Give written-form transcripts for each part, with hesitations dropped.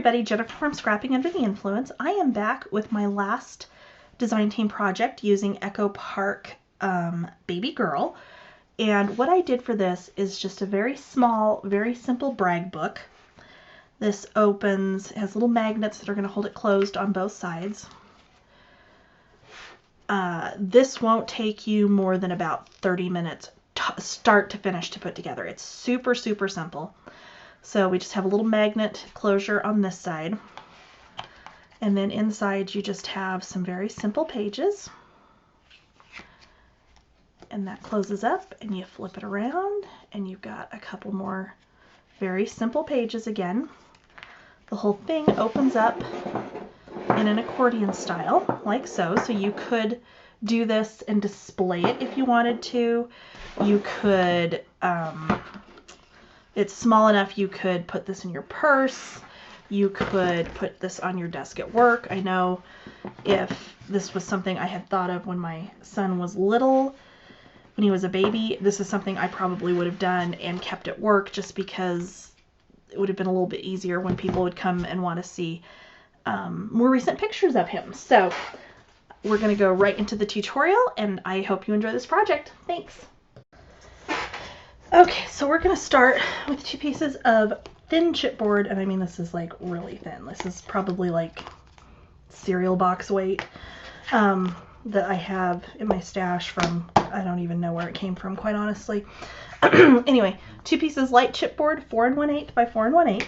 everybody, Jennifer from Scrapping Under the Influence. I am back with my last design team project using Echo Park Baby Girl. And what I did for this is just a very small, very simple brag book. This opens, it has little magnets that are going to hold it closed on both sides. This won't take you more than about 30 minutes start to finish to put together. It's super, super simple. So we just have a little magnet closure on this side. And then inside you just have some very simple pages. And that closes up and you flip it around and you've got a couple more very simple pages again. The whole thing opens up in an accordion style, like so. So you could do this and display it if you wanted to. You could, it's small enough you could put this in your purse. You could put this on your desk at work. I know if this was something I had thought of when my son was little, when he was a baby, this is something I probably would have done and kept at work just because it would have been a little bit easier when people would come and want to see more recent pictures of him. So we're going to go right into the tutorial and I hope you enjoy this project. Thanks. Okay, so we're going to start with 2 pieces of thin chipboard, and I mean this is like really thin. This is probably like cereal box weight that I have in my stash from, I don't even know where it came from, quite honestly. Anyway, 2 pieces light chipboard, 4 1/8 by 4 1/8.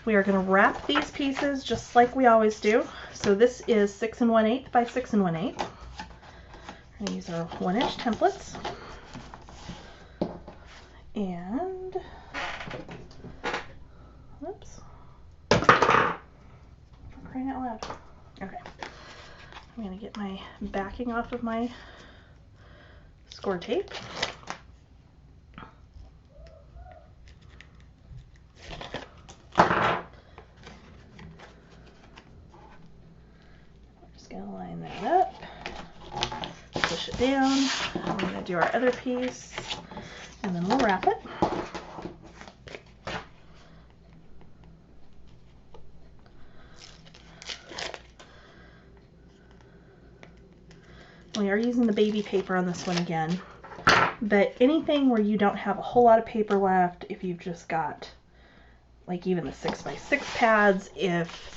We are going to wrap these pieces just like we always do. So this is 6 1/8 by 6 1/8. We're going to use our 1-inch templates. And, whoops, for crying out loud. Okay, I'm going to get my backing off of my score tape. I'm just going to line that up, push it down. I'm going to do our other piece. And then we'll wrap it. We are using the baby paper on this one again, but anything where you don't have a whole lot of paper left, if you've just got like even the 6x6 pads, if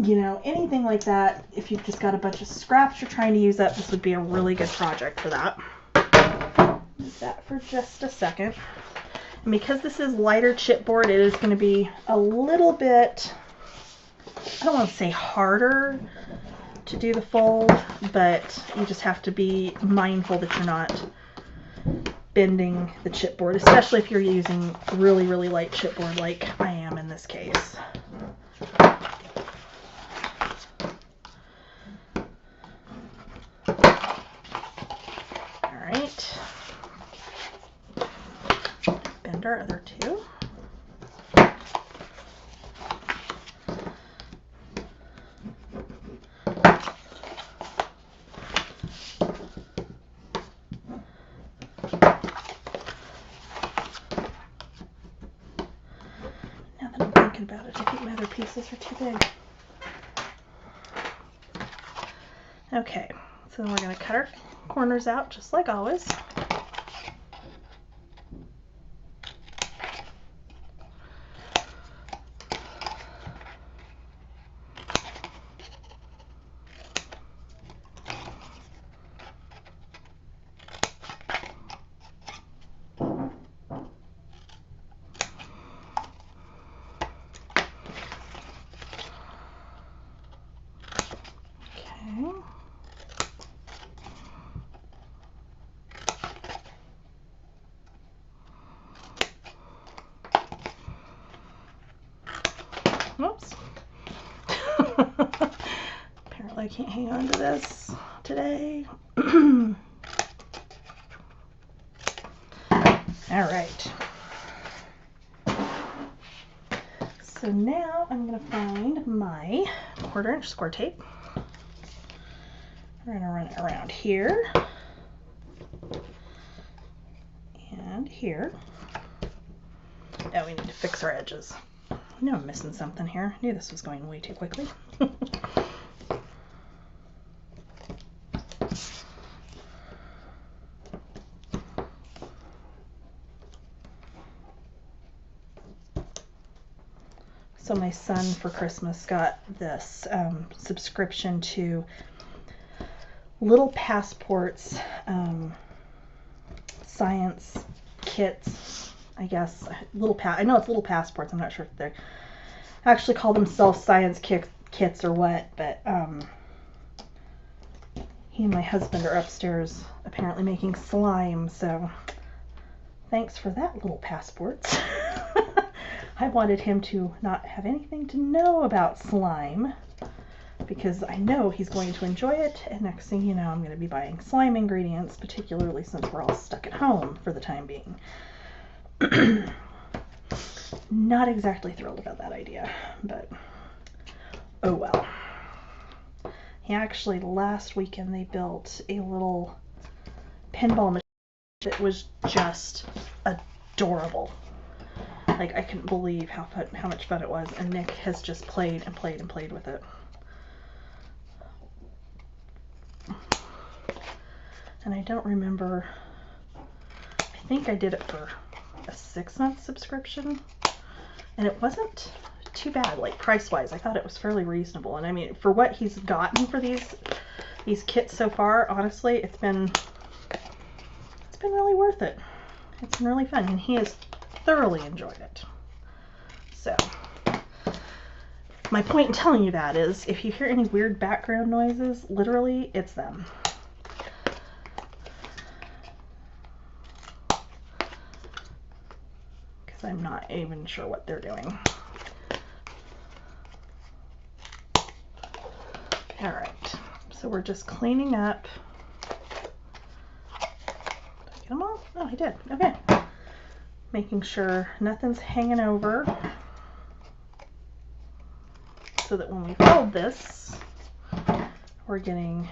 you know, anything like that, if you've just got a bunch of scraps you're trying to use up, this would be a really good project for that. Use that for just a second. And because this is lighter chipboard, it is going to be a little bit, I don't want to say harder to do the fold, but you just have to be mindful that you're not bending the chipboard, especially if you're using really, really light chipboard like I am in this case. Our other 2. Now that I'm thinking about it, I think my other pieces are too big. Okay, so then we're going to cut our corners out just like always. Whoops. Apparently I can't hang on to this today. All right. So now I'm going to find my 1/4-inch score tape. We're going to run it around here. And into here. Now we need to fix our edges. I know I'm missing something here. I knew this was going way too quickly. So my son for Christmas got this subscription to Little Passports science kits, I guess. I know it's Little Passports. I'm not sure if they actually call themselves science kits or what, but he and my husband are upstairs apparently making slime, so thanks for that, Little Passports. I wanted him to not have anything to know about slime because I know he's going to enjoy it, and next thing you know, I'm going to be buying slime ingredients, particularly since we're all stuck at home for the time being. Not exactly thrilled about that idea, but oh well. He actually, last weekend, they built a little pinball machine that was just adorable. Like, I couldn't believe how much fun it was, and Nick has just played and played and played with it. And I don't remember, I think I did it for a 6-month subscription, and it wasn't too bad, like price-wise. I thought it was fairly reasonable, and I mean, for what he's gotten for these kits so far, honestly, it's been really worth it. It's been really fun, and he has thoroughly enjoyed it. So, my point in telling you that is, if you hear any weird background noises, literally, it's them. Because I'm not even sure what they're doing. Alright, so we're just cleaning up. Did I get them all? Oh, I did. Okay. Making sure nothing's hanging over so that when we fold this, we're getting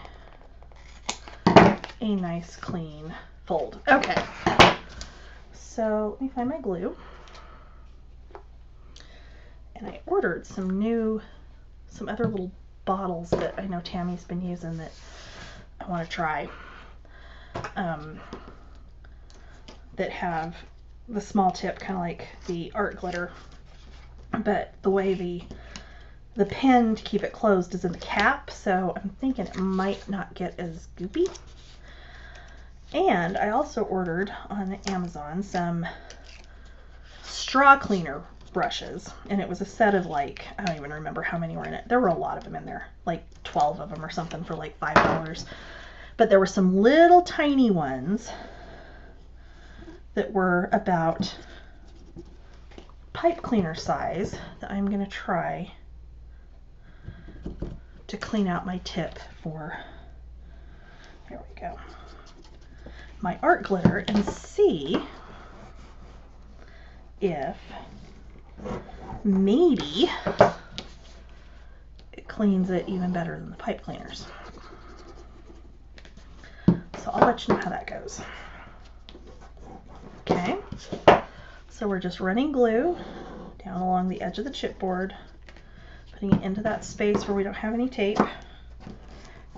a nice clean fold. Okay, so let me find my glue. And I ordered some other little bottles that I know Tammy's been using that I want to try, that have the small tip, kind of like the art glitter, but the way the pin to keep it closed is in the cap, so I'm thinking it might not get as goopy. And I also ordered on Amazon some straw cleaner brushes, and it was a set of, like, I don't even remember how many were in it. There were a lot of them in there, like 12 of them or something, for like $5. But there were some little tiny ones that were about pipe cleaner size that I'm going to try to clean out my tip for, there we go, my art glitter, and see if maybe it cleans it even better than the pipe cleaners. So I'll let you know how that goes. Okay, so we're just running glue down along the edge of the chipboard, putting it into that space where we don't have any tape,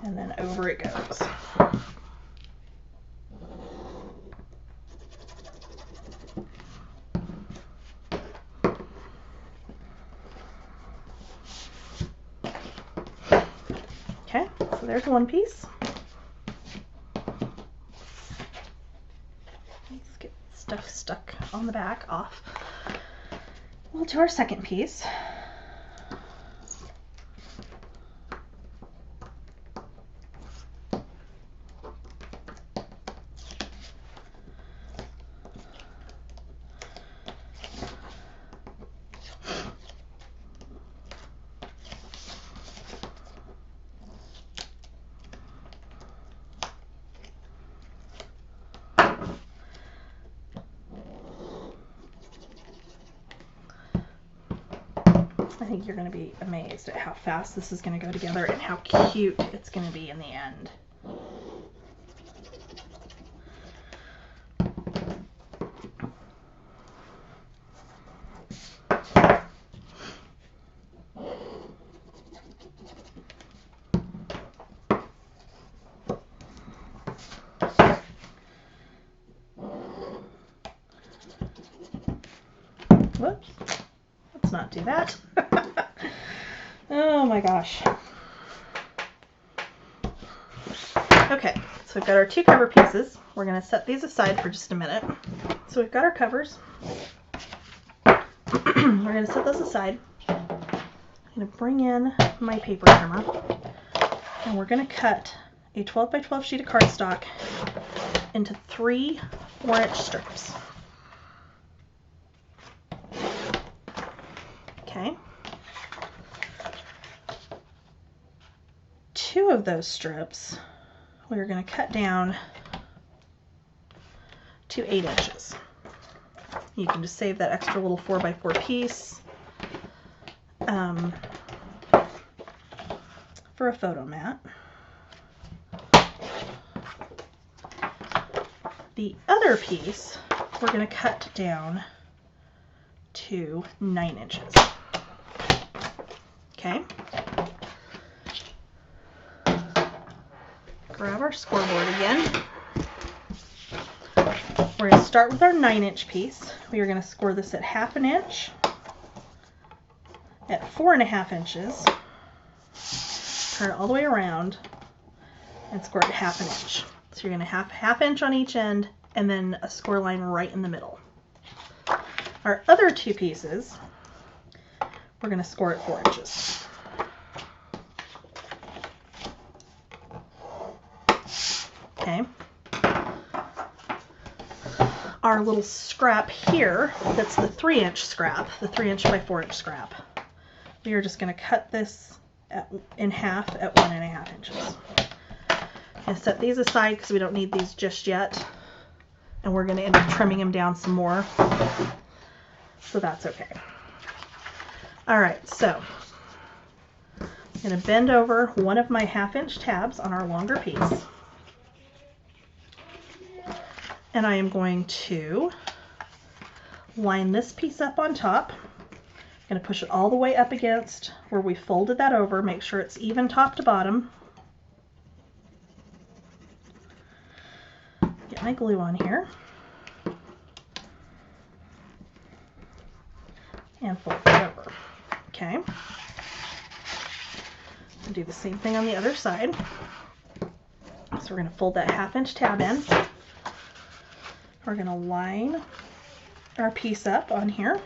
and then over it goes. Okay, so there's one piece. Let's get stuff stuck on the back off. We'll do our second piece. I think you're going to be amazed at how fast this is going to go together and how cute it's going to be in the end. Whoops. Let's not do that. Oh my gosh. Okay, so we've got our 2 cover pieces. We're going to set these aside for just a minute. So we've got our covers. We're going to set those aside. I'm going to bring in my paper trimmer, and we're going to cut a 12 by 12 sheet of cardstock into 3 4-inch strips. Okay. 2 of those strips we're going to cut down to 8 inches. You can just save that extra little 4 by 4 piece for a photo mat. The other piece we're going to cut down to 9 inches. Okay. Grab our scoreboard again. We're going to start with our 9-inch piece. We are going to score this at 1/2 inch, at 4.5 inches, turn it all the way around, and score it at 1/2 inch. So you're going to have 1/2 inch on each end, and then a score line right in the middle. Our other 2 pieces, we're going to score at 4 inches. Okay. Our little scrap here, that's the 3-inch scrap, the 3-inch by 4-inch scrap. We are just going to cut this in half at 1.5 inches. And set these aside because we don't need these just yet. And we're going to end up trimming them down some more. So that's okay. Alright, so I'm going to bend over one of my 1/2-inch tabs on our longer piece. And I am going to line this piece up on top. I'm going to push it all the way up against where we folded that over. Make sure it's even top to bottom. Get my glue on here. And fold it over. Okay. And do the same thing on the other side. So we're going to fold that 1/2-inch tab in. We're going to line our piece up on here.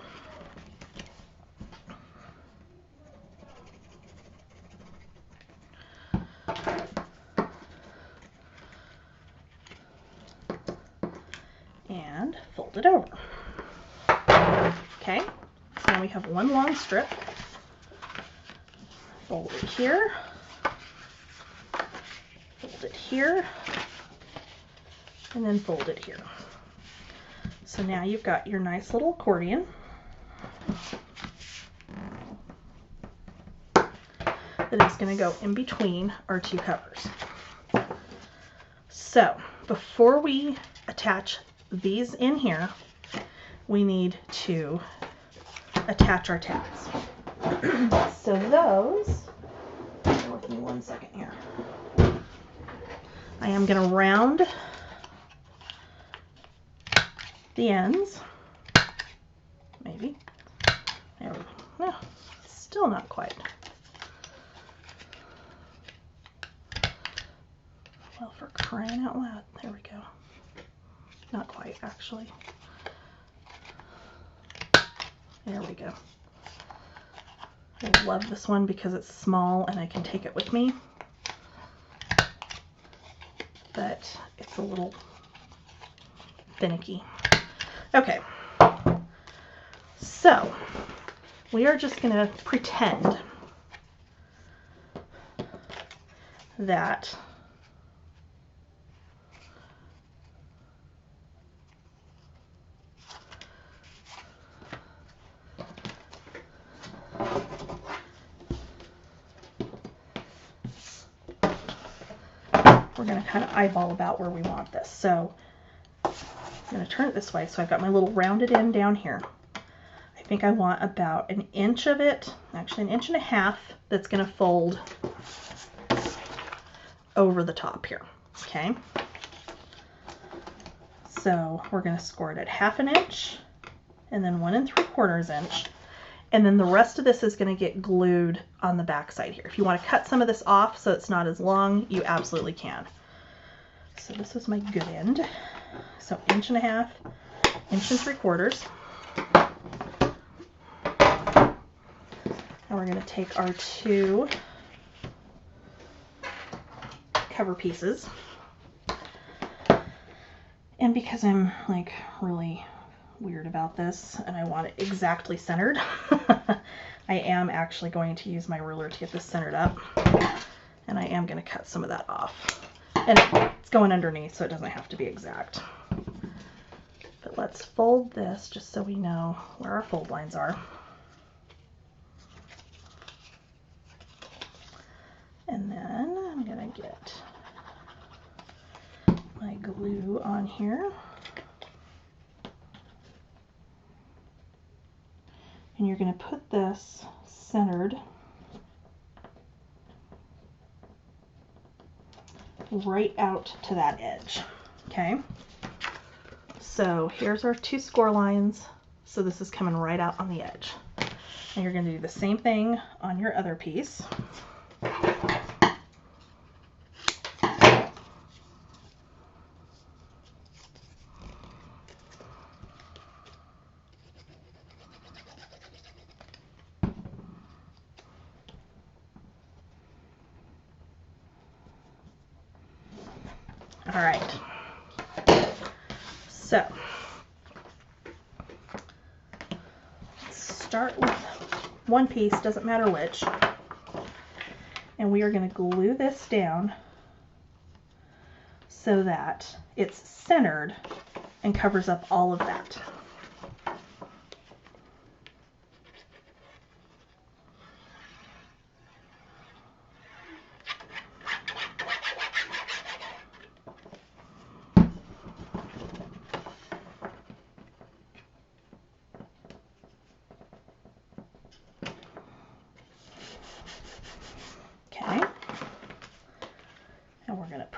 And fold it over. Okay, so now we have one long strip. Fold it here. Fold it here. And then fold it here. So now you've got your nice little accordion that is going to go in between our 2 covers. So before we attach these in here, we need to attach our tabs. So those, bear with me 1 second here. I am going to round the ends, maybe. There we go. No, still not quite. Well, for crying out loud. There we go. Not quite, actually. There we go. I love this one because it's small and I can take it with me. But it's a little finicky. Okay, so we are just going to pretend that we're going to kind of eyeball about where we want this. So I'm going to turn it this way. So I've got my little rounded end down here. I think I want about 1 inch of it, actually 1.5 inches, that's going to fold over the top here. Okay. So we're going to score it at 1/2 inch and then 1 3/4 inch. And then the rest of this is going to get glued on the back side here. If you want to cut some of this off so it's not as long, you absolutely can. So this is my good end. So 1.5 inches, 1 3/4. Now we're going to take our 2 cover pieces. And because I'm like really weird about this and I want it exactly centered, I am actually going to use my ruler to get this centered up, and I am going to cut some of that off. And it's going underneath, so it doesn't have to be exact. But let's fold this just so we know where our fold lines are. And then I'm going to get my glue on here. And you're going to put this centered right out to that edge. Okay? So here's our 2 score lines. So this is coming right out on the edge. And you're going to do the same thing on your other piece. All right, so let's start with one piece, doesn't matter which, and we are going to glue this down so that it's centered and covers up all of that.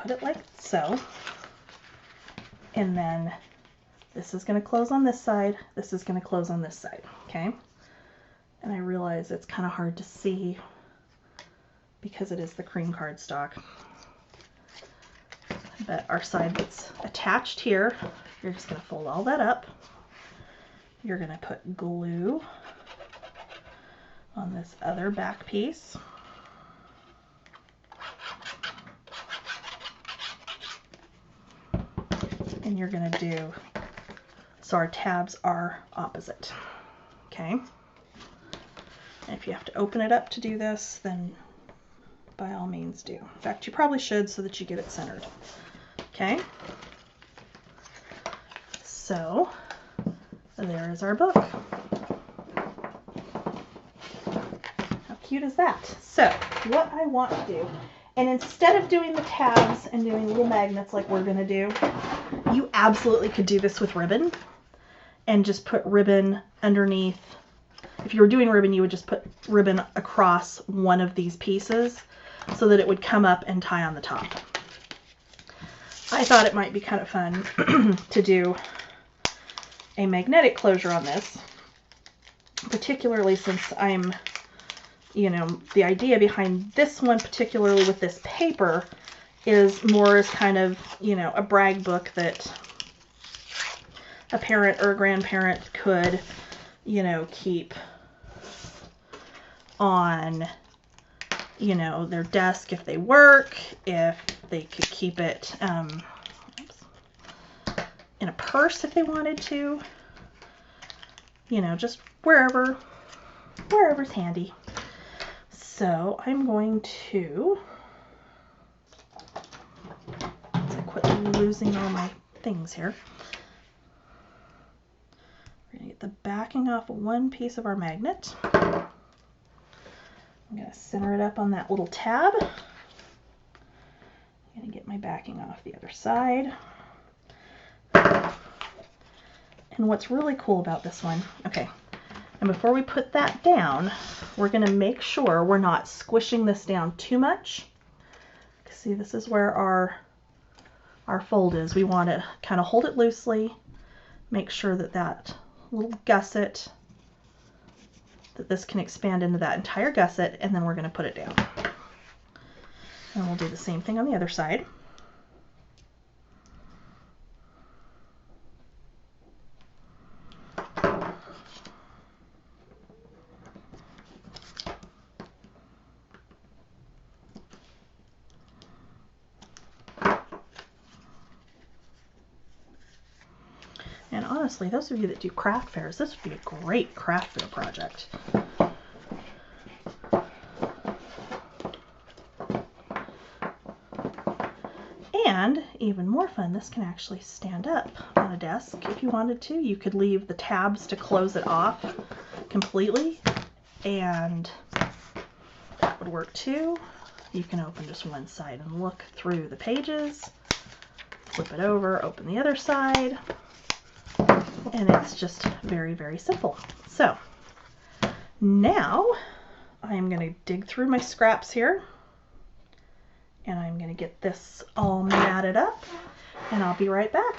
Put it like so, and then this is going to close on this side, this is going to close on this side, okay? And I realize it's kind of hard to see because it is the cream cardstock, but our side that's attached here, you're just going to fold all that up. You're going to put glue on this other back piece. And you're going to do, so our tabs are opposite, okay? And if you have to open it up to do this, then by all means do. In fact, you probably should so that you get it centered, okay? So there is our book. How cute is that? So what I want to do, and instead of doing the tabs and doing little magnets like we're going to do, you absolutely could do this with ribbon and just put ribbon underneath. If you were doing ribbon, you would just put ribbon across one of these pieces so that it would come up and tie on the top. I thought it might be kind of fun to do a magnetic closure on this, particularly since I'm, you know, the idea behind this one, particularly with this paper, is more as kind of, you know, a brag book that a parent or a grandparent could, you know, keep on, you know, their desk if they work, if they could keep it in a purse if they wanted to, you know, just wherever's handy. So I'm going to, as I quit losing all my things here, we're going to get the backing off of one piece of our magnet. I'm going to center it up on that little tab. I'm going to get my backing off the other side. And what's really cool about this one, okay, and before we put that down, we're going to make sure we're not squishing this down too much. See, this is where our fold is. We want to kind of hold it loosely, make sure that that little gusset that this can expand into that entire gusset, and then we're going to put it down. And we'll do the same thing on the other side. And honestly, those of you that do craft fairs, this would be a great craft fair project. And even more fun, this can actually stand up on a desk if you wanted to. You could leave the tabs to close it off completely, and that would work too. You can open just one side and look through the pages, flip it over, open the other side, and it's just very, very simple. So now I'm going to dig through my scraps here, and I'm going to get this all matted up, and I'll be right back.